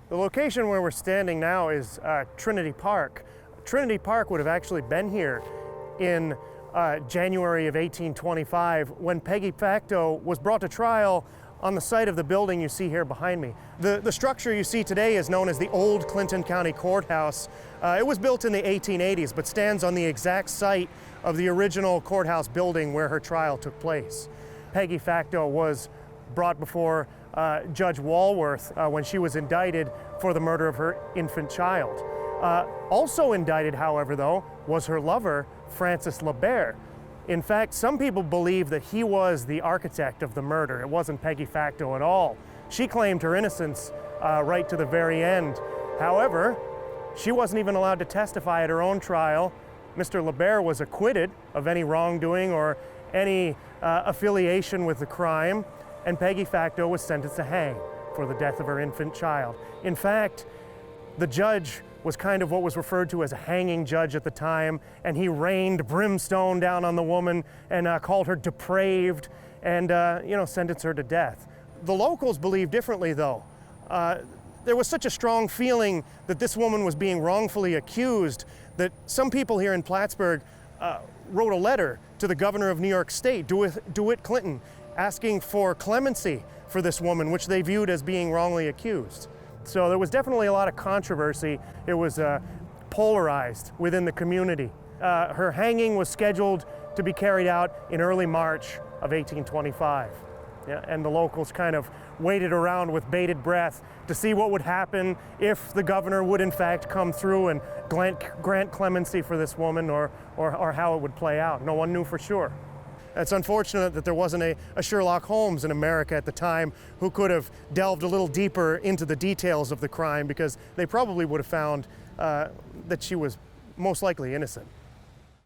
The location where we're standing now is Trinity Park. Trinity Park would have actually been here in January of 1825 when Peggy Facto was brought to trial on the site of the building you see here behind me. The structure you see today is known as the Old Clinton County Courthouse. It was built in the 1880s but stands on the exact site of the original courthouse building where her trial took place. Peggy Facto was brought before Judge Walworth when she was indicted for the murder of her infant child. Also indicted, however, though, was her lover, Francis LeBert. In fact, some people believe that he was the architect of the murder. It wasn't Peggy Facto at all. She claimed her innocence right to the very end. However, she wasn't even allowed to testify at her own trial. Mr. LeBert was acquitted of any wrongdoing or any affiliation with the crime, and Peggy Facto was sentenced to hang for the death of her infant child. In fact, the judge was kind of what was referred to as a hanging judge at the time, and he rained brimstone down on the woman and called her depraved and sentenced her to death. The locals believe differently, though. There was such a strong feeling that this woman was being wrongfully accused that some people here in Plattsburgh wrote a letter to the governor of New York State, DeWitt Clinton, asking for clemency for this woman, which they viewed as being wrongly accused. So there was definitely a lot of controversy. It was polarized within the community. Her hanging was scheduled to be carried out in early March of 1825. Yeah, and the locals kind of waited around with bated breath to see what would happen if the governor would in fact come through and grant clemency for this woman, or how it would play out. No one knew for sure. It's unfortunate that there wasn't a Sherlock Holmes in America at the time who could have delved a little deeper into the details of the crime, because they probably would have found that she was most likely innocent.